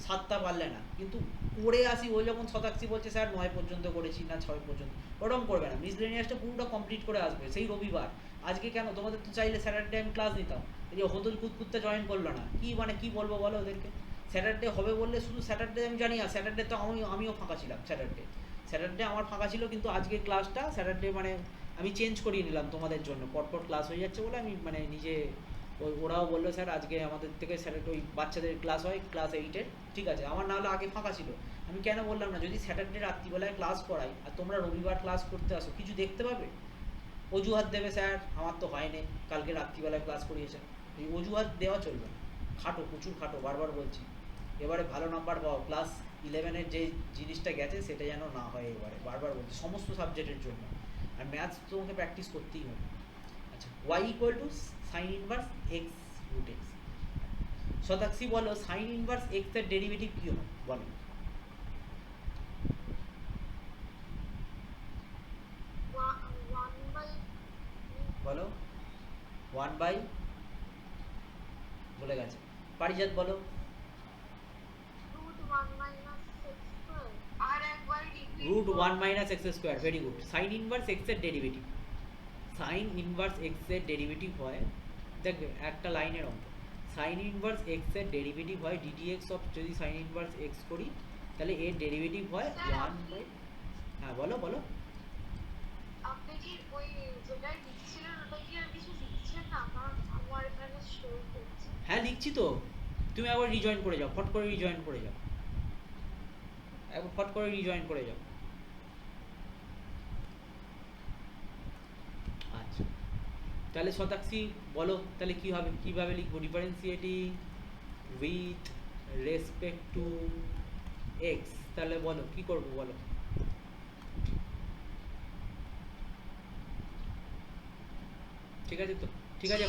7টা পারলে না, কিন্তু করে আসি। ওই যখন শতাক্ষী বলছে স্যার 9 পর্যন্ত করেছি না 6 পর্যন্ত, ওরকম করবে না। মিসলেনিয়াসটা পুরোটা কমপ্লিট করে আসবে সেই রবিবার। আজকে কেন? তোমাদের তো চাইলে স্যাটারডে আমি ক্লাস নিতাম, এই যে হদুল কুতকুতটা জয়েন করলো না, কি মানে কি বলবো বলো ওদেরকে? স্যাটারডে হবে বললে, শুধু স্যাটারডে আমি জানি, আর স্যাটারডে তো আমিও ফাঁকা ছিলাম। স্যাটারডে আমার ফাঁকা ছিল, কিন্তু আজকে ক্লাসটা স্যাটারডে মানে আমি চেঞ্জ করিয়ে নিলাম তোমাদের জন্য, পরপর ক্লাস হয়ে যাচ্ছে বলে আমি মানে নিজে ওরাও বললো স্যার আজকে আমাদের থেকে স্যারের ওই বাচ্চাদের ক্লাস হয় ক্লাস 8-এর, ঠিক আছে। আমার না হলে আগে ফাঁকা ছিল, আমি কেন বললাম না যদি স্যাটারডে রাত্রিবেলায় ক্লাস করাই আর তোমরা রবিবার ক্লাস করতে আসো, কিছু দেখতে পাবে? অজুহাত দেবে স্যার আমার তো হয়নি, কালকে রাত্রিবেলায় ক্লাস করিয়েছেন। এই অজুহাত দেওয়া চলবে না, খাটো প্রচুর খাটো, বারবার বলছি। এবারে ভালো নাম্বার পাও, ক্লাস 11-এর যে জিনিসটা গেছে সেটা যেন না হয় এবারে, বারবার বলছি সমস্ত সাবজেক্টের জন্য। আর ম্যাথস তোমাকে প্র্যাকটিস করতেই হবে। আচ্ছা, y equal to sine inverse x root x. Shatakshi বলো সাইন ইনভার্স এক্স এর ডেরিভেটিভ কি হয় বলো। বলো 1 বাই, বলে গেছে। পারিজাত বলো। Root 1 minus X square, very good. Sine inverse x এর ডেরিভেটিভ, সাইন ইনভার্স এক্স এর ডেরিভেটিভ হয়, দেখবে একটা লাইনের অঙ্ক, সাইন ইনভার্স এক্স এর ডেরিভেটিভ হয় ডিডিএক্স অফ, যদি সাইন ইনভার্স এক্স করি তাহলে এর ডেরিভেটিভ হয় 1 বাই, হ্যাঁ বলো বলো। আপনি কি ওই যেটা লিখছিলেন ওটা কি আর কিছু লিখছেন না? কারণ আমার এখানে শো করছে। হ্যাঁ লিখছি তো, তুমি একবার রিজয়েন করে যাও, ফট করে রিজয়েন করে যাও, একবার ফট করে রিজয়েন করে যাও। আচ্ছা তাহলে শতাক্ষী বলো তাহলে কি হবে, কিভাবে লিখবো differentiating with respect to x, তাহলে বলো কি করবো বলো। ঠিক আছে তো, ঠিক আছে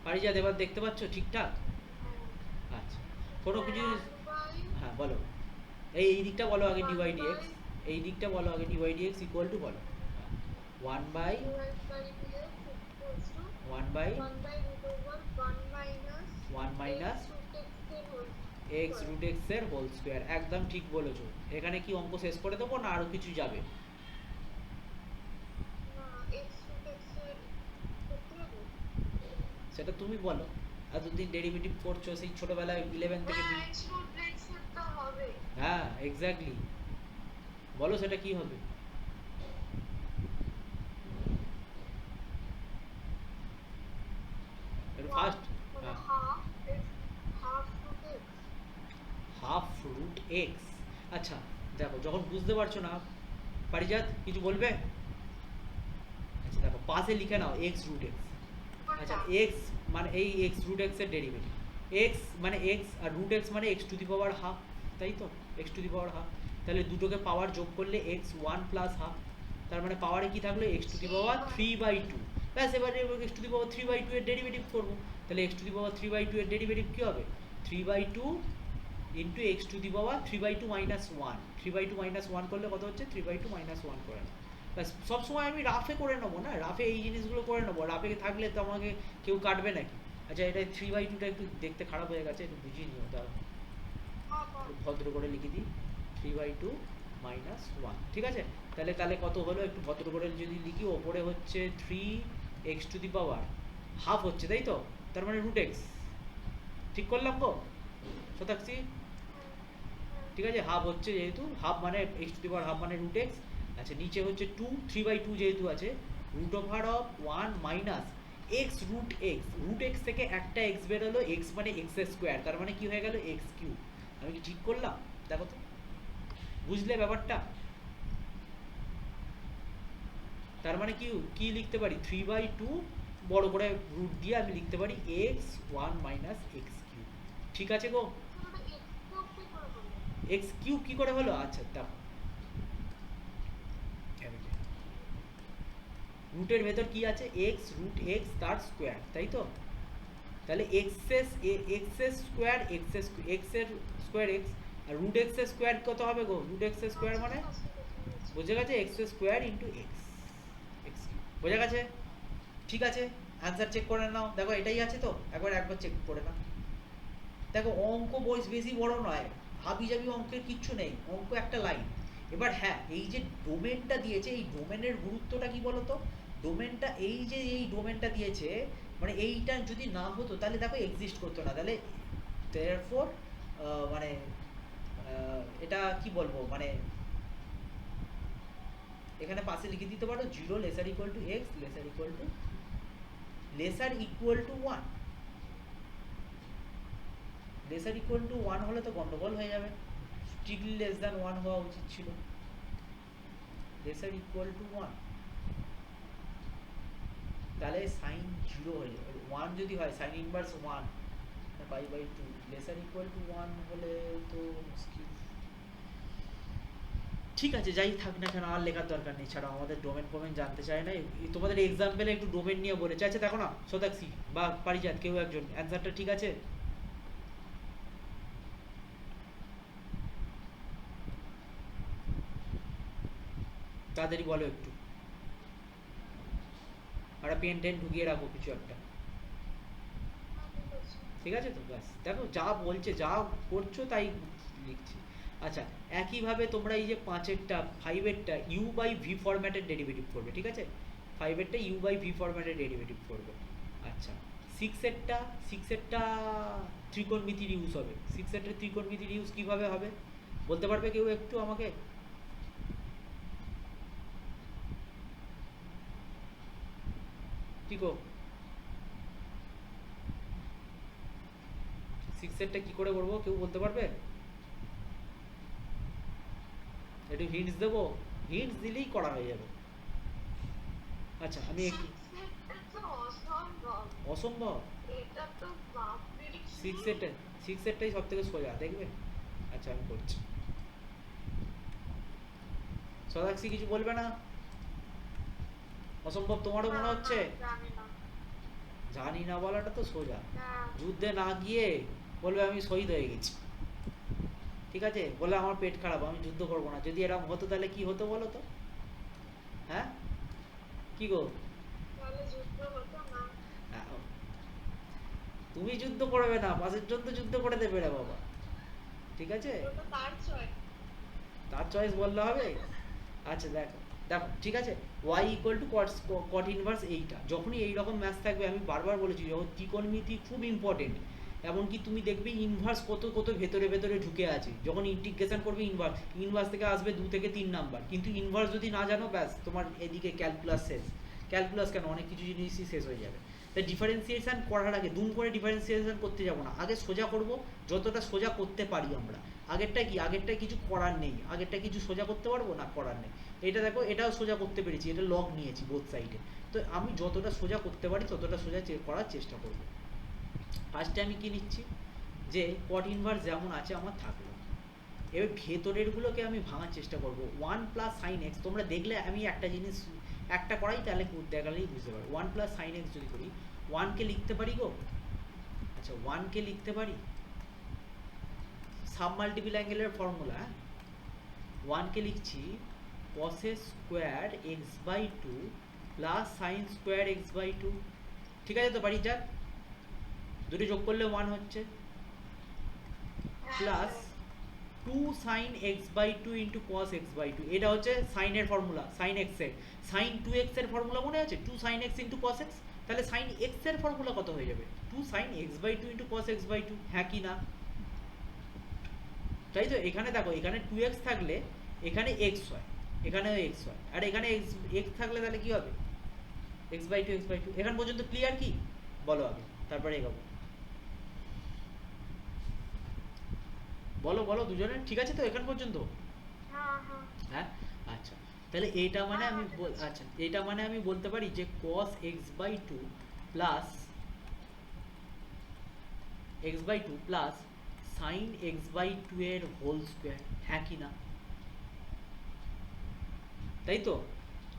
পারিজাত এবার দেখতে পাচ্ছ ঠিকঠাক? আচ্ছা কোনো কিছু, হ্যাঁ বলো। এই দিকটা বলো আগে, ডিওয়াই ডিএক্স, এই দিকটা বলো আগে, ডিওয়াই ডিএক্স ইকুয়াল টু বলো 1 by 1 minus X root X এর হোল স্কোয়ার, একদম ঠিক বলেছো। এখানে কি অঙ্ক শেষ করে দেবো না আরো কিছু যাবে? সেটা তুমি বলো, এতদিন ডেরিভেটিভ করছো সেই ছোটবেলায় 11 থেকে, হ্যাঁ এক্স্যাক্টলি, বলো সেটা কি হবে। First half root X. আচ্ছা দেখো যখন বুঝতে পারছো না পারিজাত কিছু বলবে? আচ্ছা দেখো পাশে লিখে নাও এক্স রুট এক্স। আচ্ছা এক্স মানে এই এক্স রুট এক্স এর ডেরিভেটিভ, এক্স মানে এক্স আর রুট এক্স মানে X to the power half, তাই তো, x to the power half. তাহলে দুটোকে পাওয়ার যোগ করলে এক্স 1 প্লাস হাফ, তার মানে পাওয়ারে কি থাকলো এক্স টু দি পাওয়ার 3/2। ব্যাস এবারে এক্স টু দি পাওয়ার 3/2 এর ডেরিভেটিভ করবো, তাহলে এক্স টু দি পাওয়ার 3/2 এর ডেরিভেটিভ কি হবে 3/2 into x to the power 3/2 minus 1, 3/2 minus 1 করলে কত হচ্ছে 3/2 মাইনাস 1 করে নাও। ব্যাস সবসময় আমি রাফে করে নেবো না, রাফে এই জিনিসগুলো করে নেবো, রাফে থাকলে তো আমাকে কেউ কাটবে নাকি। আচ্ছা এটা 3/2টা একটু দেখতে খারাপ হয়ে গেছে, একটু বুঝিয়ে নিও, তার ভদ্র করে লিখে দিই 3/2 মাইনাস 1, ঠিক আছে। তাহলে তাহলে কত হলো একটু ভদ্র করে যদি লিখি, ওপরে হচ্ছে 3x two the power half হচ্ছে তাই তো, তার মানে রুট এক্স, ঠিক করলাম গো শতাক্ষী? ঠিক আছে হাফ হচ্ছে যেহেতু, হাফ মানে X to the power half মানে রুট এক্স। আচ্ছা নিচে হচ্ছে 3/2 যেহেতু আছে, root over of 1 minus X root X, root X থেকে একটা এক্স বেরোলো, এক্স মানে এক্স স্কোয়ার, তার মানে কি হয়ে গেল এক্স কিউব। আমি কি ঠিক করলাম দেখো তো, বুঝলে ব্যাপারটা? তার মানে কি কি লিখতে পারি 3/2 বড় করে রুট দিয়ে আমি লিখতে পারি এক্স 1 মাইনাস এক্স কিউব, ঠিক আছে গো। এক্স কিউব কি করে হলো? আচ্ছা দেখো রুটের ভেতর কি আছে এক্স রুট এক্স তার স্কোয়ার, তাই তো। তাহলে এক্স এর স্কোয়ার এক্স এর স্কোয়ার এক্স, আর রুট এক্স এর স্কোয়ার কত হবে গো? রুট এক্স এর স্কোয়ার মানে বুঝে গেছে এক্স স্কোয়ার ইন্টু এক্স, বোঝা গেছে? ঠিক আছে অ্যান্সার চেক করে নাও, দেখো এটাই আছে তো, একবার চেক করে নাও। দেখো অঙ্ক বেশি বড় নয়, হাবি জাবি অঙ্কের কিচ্ছু নেই, অঙ্ক একটা লাইন। এবার হ্যাঁ এই যে ডোমেনটা দিয়েছে, এই ডোমেনের গুরুত্বটা কি বলতো? ডোমেনটা এই যে এই ডোমেনটা দিয়েছে, মানে এইটা যদি না হতো তাহলে দেখো এক্সিস্ট করতো না, তাহলে therefore মানে এটা কি বলবো মানে এখানে পাশে লিখে দিতে পারো 0 laser equal two x laser equal to one. Laser equal to one হলে তো গন্ডগোল হয়ে যাবে, স্ট্রিক্টলি লেস দ্যান ওয়ান হওয়া উচিত ছিল। লেসার ইকুয়াল টু ওয়ান, তাহলে সাইন 0 হয়ে যাবে। 1 যদি হয় sine inverse 1 pi by 2, lesser equal to 1 হলে তো মুশকিল। ঠিক আছে, যাই থাক না কেন, আর লেখার দরকার নেই, ছাড়া আমাদের ডোমেন ফোমেন জানতে চায় না। তোমাদের এক্সাম্পলে একটু ডোমেন নিয়ে বলেছে। আচ্ছা দেখো না সোদাক্সি বা পারিজাত কেউ একজন, অ্যান্সারটা ঠিক আছে? তাড়াতাড়ি বলো একটু, আর পেন টেন ঢুকিয়ে রাখো কিছু একটা। ঠিক আছে তো, ব্যাস দেখো যা বলছে যা করছো তাই লিখছি। আচ্ছা একইভাবে তোমরা এই যে 5এরটা 5এরটা ইউ বাই ভি ফরম্যাটের ডেরিভেটিভ করবে, ঠিক আছে? 5এরটা ইউ বাই ভি ফরম্যাটের ডেরিভেটিভ করবে। আচ্ছা 6এরটা ত্রিকোণমিতির ইউজ হবে। 6এরটা ত্রিকোণমিতির ইউজ কীভাবে হবে বলতে পারবে কেউ একটু আমাকে? ঠিক 6এরটা কী করে করবো কেউ বলতে পারবে? একটু হিন্টস দেবো, হিন্টস দিলেই করা হয়ে যাবে। আচ্ছা আমি একটু অসম্ভব, 6এরটাই সব থেকে সোজা দেখবে। আচ্ছা আমি করছি, সোদাক্সি কিছু বলবে না? অসম্ভব তোমারও মনে হচ্ছে? জানি না বলাটা তো সোজা, যুদ্ধে না গিয়ে বলবে আমি শহীদ হয়ে গেছি, ঠিক আছে? বলে আমার পেট খারাপ আমি যুদ্ধ করবো না। যদি এরকম হতো তাহলে কি হতো বলো তো? হ্যাঁ কি গো? তুমি যুদ্ধ করবে না, পাশের জন্য যুদ্ধ করে দেবে রে বাবা, ঠিক আছে? তার চয়েস বললে হবে? আচ্ছা দেখো দেখো ঠিক আছে, y ইকুয়াল টু কট ইনভার্স এইটা। যখনই এইরকম ম্যাথ থাকবে, আমি বারবার বলেছি যখন ত্রিকোণমিতি খুব ইম্পর্টেন্ট, এমনকি তুমি দেখবে ইনভার্স কত কত ভেতরে ভেতরে ঢুকে আছে। যখন ইন্টিগ্রেশন করবে ইনভার্স থেকে আসবে 2 থেকে 3 নাম্বার, কিন্তু ইনভার্স যদি না জানো ব্যাস তোমার এদিকে ক্যালকুলাস শেষ। ক্যালকুলাস কেন, অনেক কিছু জিনিসই শেষ হয়ে যাবে। তাই ডিফারেন্সিয়েশন করার আগে দুম করে ডিফারেন্সিয়েশন করতে যাবো না, আগে সোজা করব যতটা সোজা করতে পারি আমরা। আগেরটা কি, আগেরটা কিছু করার নেই, আগেরটা কিছু সোজা করতে পারবো না, করার নেই। এটা দেখো এটাও সোজা করতে পেরেছি, এটা লগ নিয়েছি বোথ সাইডে। তো আমি যতটা সোজা করতে পারি ততটা সোজা করার চেষ্টা করব। ফার্স্টে আমি কি নিচ্ছি, যে কট ইনভার্স যেমন আছে আমার থাকলো, এবার ভেতরেরগুলোকে আমি ভাঙার চেষ্টা করব। 1 প্লাস সাইন এক্স, তোমরা দেখলে আমি একটা জিনিস একটা করাই তাহলে দেখালেই বুঝতে পারো। 1 প্লাস সাইন এক্স যদি করি, 1কে লিখতে পারি গো। আচ্ছা 1কে লিখতে পারি সাব মাল্টিপল অ্যাঙ্গেলের ফর্মুলা, 1কে লিখছি cos square X by two plus sine square X by two. ঠিক আছে তো, বাড়ি যাক, দুটো যোগ করলে 1 হচ্ছে, plus 2 sin x by 2 into cos x by 2। এটা হচ্ছে সাইনের ফর্মুলা, সাইন এক্স এর। সাইন 2x এর ফর্মুলা মনে আছে, 2 sin x into cos x। তাহলে সাইন x এর ফর্মুলা কত হয়ে যাবে? 2 sin x by 2 into cos x by 2। হ্যাঁ কি না? তাই তো, এখানে দেখো এখানে 2x থাকলে এখানে x হয়, এখানেও x হয়, আর এখানে x থাকলে তাহলে কি হবে? x by 2 x by 2। এখান পর্যন্ত ক্লিয়ার কি বলো আগে, তারপরে এগোবো। বলো বলো দুজনে, ঠিক আছে তো এখান পর্যন্ত? হ্যাঁ আচ্ছা, তাহলে এইটা মানে আমি আচ্ছা এইটা মানে আমি বলতে পারি যে cos x by 2 plus x by 2 plus sin x by 2 এর হোল স্কোয়ার। হ্যাঁ কি না? তাই তো,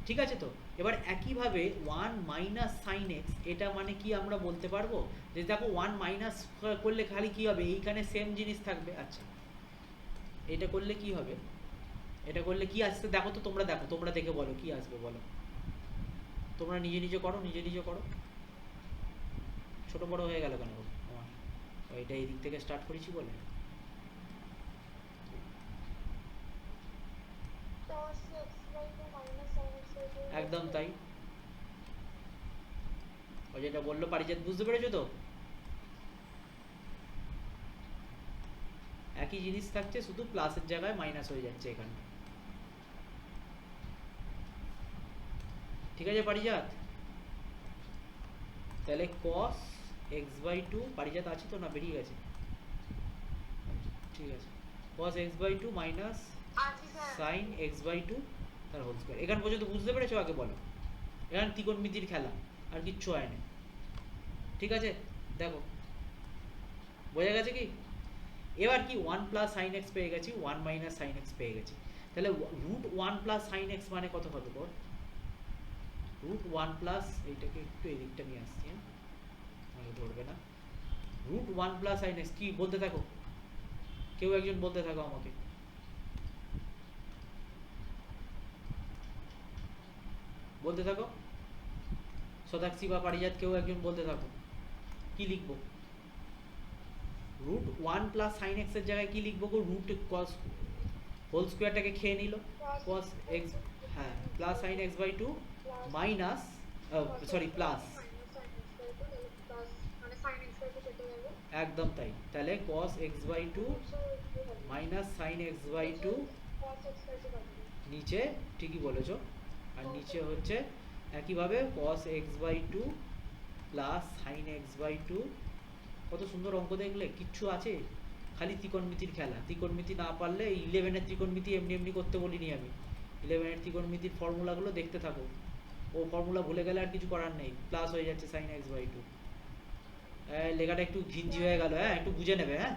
ঠিক আছে তো। এবার একইভাবে 1 মাইনাস সাইন এক্স, এটা মানে কি আমরা বলতে পারবো যে দেখো 1 মাইনাস করলে খালি কি হবে, এইখানে সেম জিনিস থাকবে। আচ্ছা এটা করলে কি হবে, এটা করলে কি আসছে দেখো তো, তোমরা দেখো, তোমরা দেখে বলো কি আসবে বলো, তোমরা নিজে নিজে করো, নিজে নিজে করো। ছোট বড় হয়ে গেল কেন আমার? এটা এই দিক থেকে স্টার্ট করেছি বলে। একদম তাই, ও যেটা বললো পারিজাত, বুঝতে পেরেছো তো? একই জিনিস থাকছে, শুধু প্লাসের জায়গায় মাইনাস হয়ে যাচ্ছে এখানে। ঠিক আছে পারিজাত? তাহলে cos x/2 পারিজাত আছে তো না বেরিয়ে গেছে? ঠিক আছে, cos x/2 মাইনাস আচ্ছা স্যার sin x/2 তার হোল স্কয়ার। এখান পর্যন্ত বুঝতে পেরেছো? আগে বলো। এখানে ত্রিকোণমিতির খেলা, আর কিচ্ছু হয় না। ঠিক আছে, দেখো বোঝা গেছে কি? এবার কি 1 প্লাস সাইন এক্স পেয়ে গেছি, 1 মাইনাস সাইন এক্স পেয়ে গেছি। তাহলে রুট 1 প্লাস সাইন এক্স মানে কত হবে বল? রুট 1 প্লাস, এইটাকে একটু এদিকটা নিয়ে আসছি, হ্যাঁ তাহলে ধরবে না। রুট 1 প্লাস সাইন এক্স কি বলতে থাকো, কেউ একজন বলতে থাকো আমাকে। বলতে থাকো, শতাক্ষী বা পারিজাত কেউ একজন বলতে থাকো। কি লিখবো? রুট 1 প্লাস সাইন এক্স এর জায়গায় কি লিখবো গো? রুট কস হোল স্কোয়ারটাকে খেয়ে নিল, cos x, হ্যাঁ plus sign x/2 minus, sorry plus, একদম তাই। তাহলে cos x/2 minus sine x/2 নিচে, ঠিকই বলেছো। আর নিচে হচ্ছে একইভাবে cos x/2 plus sign x/2। কত সুন্দর অঙ্ক দেখলে, কিচ্ছু আছে, খালি ত্রিকোণমিতির খেলা। ত্রিকোণমিতি না পারলে 11-এর ত্রিকোণমিতি এমনি এমনি করতে বলিনি আমি। 11-এর ত্রিকোণমিতির ফর্মুলাগুলো দেখতে থাকো, ও ফর্মুলা ভুলে গেলে আর কিছু করার নেই, প্লাস হয়ে যাচ্ছে সাইন x/2। লেখাটা একটু ঘিঞ্জি হয়ে গেল, হ্যাঁ একটু বুঝে নেবে, হ্যাঁ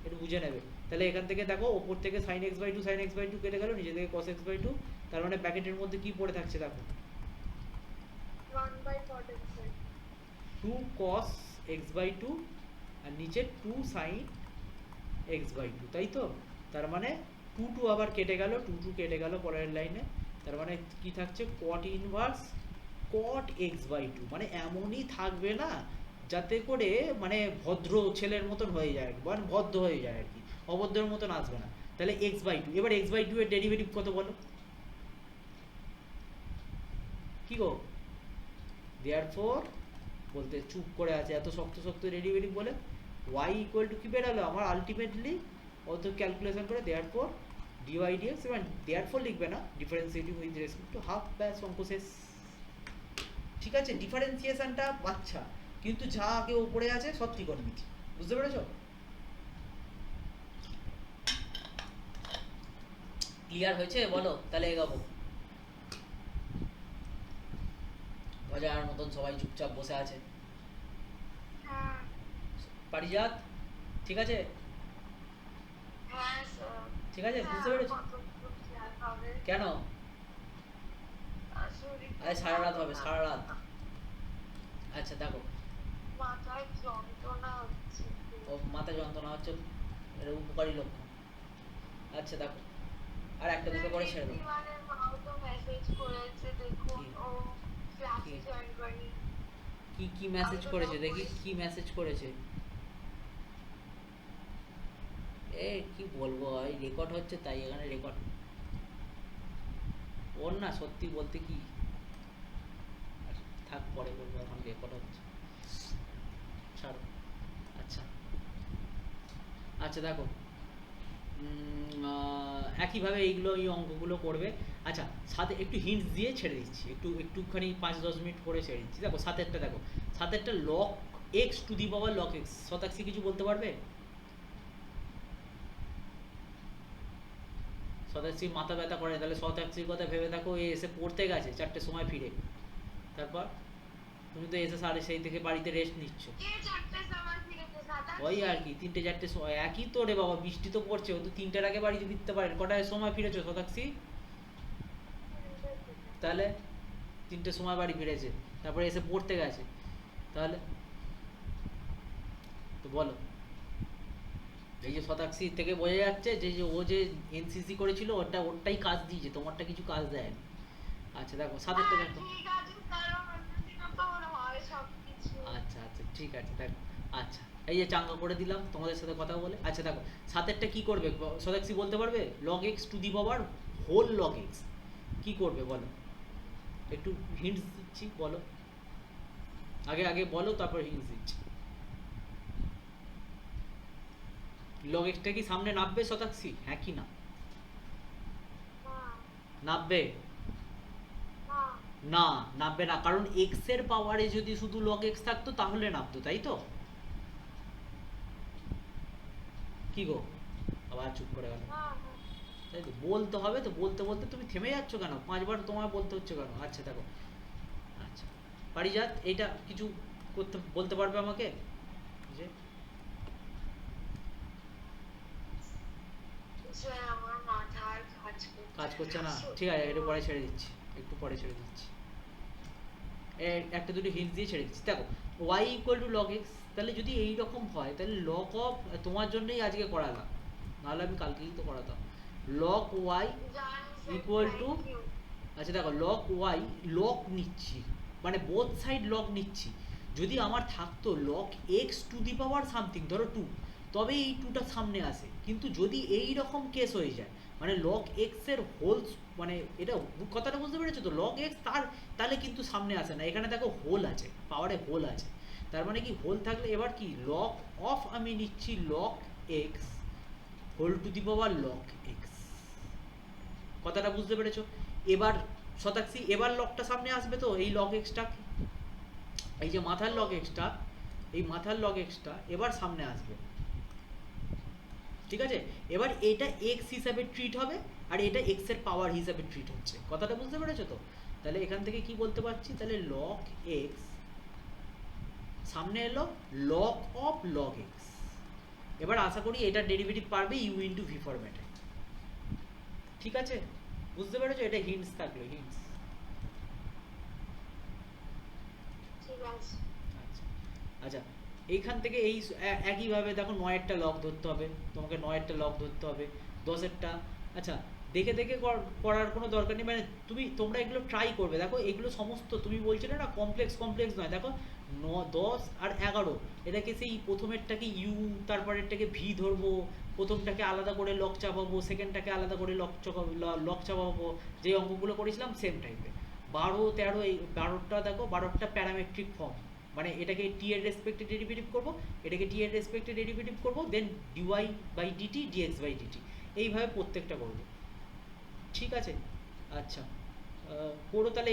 একটু বুঝে নেবে। তাহলে এখান থেকে দেখো, ওপর থেকে সাইন x/2 কেটে গেল, নিচে থেকে cos x/2, তার মানে ব্র্যাকেটের মধ্যে কি পড়ে থাকছে দেখো, 2 cos x/2 আর নিচে 2 sin x/2, তাই তো? তার মানে 2 আবার কেটে গেল, 2 কেটে গেল পরের লাইনে। তার মানে কি থাকছে? cot inverse cot x/2। মানে এমনই থাকবে না যাতে করে মানে ভদ্র ছেলের মতন হয়ে যায়, মানে ভদ্র হয়ে যায় আর কি, অভদ্রের মতন আসবে না। তাহলে x/2, এবার x/2 এর ডেরিভেটিভ কত বলো? কি গো? দেয়ারফর বলতে চুপ করে আছে, এত শক্ত শক্ত ডেরিভেটিভ বলে। y ইকুয়াল টু কি বেরালো আমার আলটিমেটলি? অত ক্যালকুলেশন করে দেয়ারফর dy dx, এবং দেয়ারফর লিখবে না, differentiating with respect to half, ব্যাস অঙ্ক শেষ। ঠিক আছে, ডিফারেন্সিয়েশনটা বাচ্চা, কিন্তু যা আগে উপরে আছে সব ত্রিকোণমিতি। বুঝতে পেরেছো? ক্লিয়ার হয়েছে বলো? তাহলে এগাবো। মজার মতন সবাই চুপচাপ বসে আছে। পারিজাত ঠিক আছে? ঠিক আছে, বুঝতে পেরেছো? কেন? আরে সারা রাত হবে, সারা রাত। আচ্ছা দেখো, মাথায় যন্ত্রণা হচ্ছে। ও মাথা যন্ত্রণা হচ্ছে, এটা উপকারী লক্ষণ। আচ্ছা দেখো, আর একটা দুটো করে ছেড়ে দেবো। মাও তো মেসেজ করেছে, দেখুন ও ক্লাসে জয়েন করেনি। কি কি মেসেজ করেছে দেখি, কি মেসেজ করেছে? এ কি বলবো, এই রেকর্ড হচ্ছে তাই এখানে রেকর্ড। ওর না সত্যি বলতে কি, থাক পরে বলবো, এখন রেকর্ড হচ্ছে, ছাড়ো। আচ্ছা আচ্ছা দেখো, একইভাবে এইগুলো, এই অঙ্কগুলো করবে। আচ্ছা সাথে একটু হিন্টস দিয়ে ছেড়ে দিচ্ছি, একটুখানি 5-10 মিনিট করে ছেড়ে দিচ্ছি। দেখো সাতেরটা, দেখো সাতেরটা log x to the power log x. Shatakshi কিছু বলতে পারবে? শতাক্ষী মাথা ব্যথা করে, তাহলে শতাক্ষীর কথা ভেবে দেখো, এ এসে পড়তে গেছে 4টের সময় ফিরে, তারপর তুমি তো এসে সাড়ে সেই থেকে বাড়িতে রেস্ট নিচ্ছ। ওই আর কি 3টে-4টের সময়, একই তো রে বাবা, বৃষ্টি তো পড়ছে, ও তো 3টের আগে বাড়িতে ফিরতে পারেন। কটায় সময় ফিরেছো শতাক্ষী? তাহলে 3টের সময় বাড়ি ফিরেছে, তারপরে এসে পড়তে গেছে, তাহলে তো বলো। এই যে শতাক্ষী থেকে বোঝা যাচ্ছে যে ও যে এনসিসি করেছিল, ওরটাই কাজ দিয়েছে, তোমারটা কিছু কাজ দেয়। আচ্ছা দেখো সাতেরটা দেখো। আচ্ছা আচ্ছা ঠিক আছে দেখো। আচ্ছা এই যে চাঙ্গা করে দিলাম তোমাদের সাথে কথা বলে। আচ্ছা দেখো সাতেরটা কি করবে শতাক্ষী বলতে পারবে? Log X to the power whole log X কি করবে বলো? একটু হিন্টস দিচ্ছি, বলো আগে, আগে বলো তারপর হিন্টস দিচ্ছি। লগ এক্সটা কি সামনে নামবে শতাক্ষী, হ্যাঁ কি না? নামবে? না, নামবে না, কারণ এক্স এর পাওয়ারে যদি শুধু লগ এক্স থাকতো তাহলে নামতো, তাই তো? কি গো, আবার চুপ করে গেল। হ্যাঁ হ্যাঁ তাই তো, বলতে হবে তো, বলতে বলতে তুমি থেমে যাচ্ছ কেন? 5 বার তোমায় বলতে হচ্ছে কেন? আচ্ছা দেখো, আচ্ছা, পারিজাত এটা কিছু বলতে পারবে আমাকে যে যে আমার মাথায় কাজ করছে না? সত্যি ঠিক আছে, একটু পরে বলতে। ছেড়ে দিচ্ছি, একটু পরে ছেড়ে দিচ্ছি, একটা দুটো হিন্ট দিয়ে ছেড়ে দিচ্ছি। দেখো, y equal to log x, তাহলে যদি এই রকম হয় তাহলে লগ অফ, তোমার জন্যই আজকে করালাম, নাহলে আমি কালকেই তো করাতাম। লগ y জানি sir, equal to, thank you. আচ্ছা দেখো, লগ y, লগ নিচ্ছি মানে বোথ সাইড লগ নিচ্ছি। যদি আমার থাকতো log X to the power something, ধরো 2, তবে এই 2টা সামনে আসে। কিন্তু যদি এই রকম কেস হয়ে যায়, মানে লগ এক্স এর হোল, মানে এটা কথাটা বুঝতে পেরেছো তো, লগ এক্স তাহলে কিন্তু সামনে আসে না। এখানে দেখো হোল আছে, পাওয়ারে হোল আছে, তার মানে কি হোল থাকলে এবার কি লগ অফ আমি নিচ্ছি log X whole to the power log X. কথাটা বুঝতে পেরেছো? এবার শতাক্ষী, এবার লগটা সামনে আসবে তো, এই লগ এক্সটা, এই যে মাথার লগ এক্সটা, এই মাথার লগ এক্সটা এবার সামনে আসবে, ঠিক আছে? এবার এটা এক্স হিসাবে ট্রিট হবে, আর এটা এক্স এর পাওয়ার হিসাবে ট্রিট হচ্ছে। কথাটা বুঝতে পেরেছো তো? তাহলে এখান থেকে কি বলতে পারছি, তাহলে লগ এক্স সামনে এলো লগ অফ লগ এক্স। এবার আশা করি এটা ডেরিভেটিভ পারবে ইউ ইন্টু ভি ফরম্যাটে, ঠিক আছে? বুঝতে পেরেছো? এটা হিন্টস থাকলো, হিন্টস। ঠিক আছে। আচ্ছা, আচ্ছা, এইখান থেকে এই একইভাবে দেখো, 9-এরটা লগ ধরতে হবে তোমাকে, 9-এরটা লগ ধরতে হবে, 10-এরটা। আচ্ছা, দেখে দেখে করার কোনো দরকার নেই, মানে তোমরা এগুলো ট্রাই করবে। দেখো এগুলো সমস্ত তুমি বলছিলে না কমপ্লেক্স, কমপ্লেক্স নয়। দেখো 10 আর 11, এটাকে সেই প্রথমেরটাকে ইউ, তারপরেরটাকে ভি ধরবো, প্রথমটাকে আলাদা করে লক চাপাবো, সেকেন্ডটাকে আলাদা করে লক চাপাবো, যে অঙ্কগুলো করেছিলাম সেম টাইপের। 12, 13, এই 12টা দেখো, 12টা প্যারামেট্রিক ফর্ম, মানে এটাকে টি এর রেসপেক্টে ডেরিভেটিভ করব, এটাকে টি এর রেসপেক্টে ডেরিভেটিভ করব, then dy by dt, dx by dt, এইভাবে প্রত্যেকটা করব, ঠিক আছে? আচ্ছা, করো তাহলে।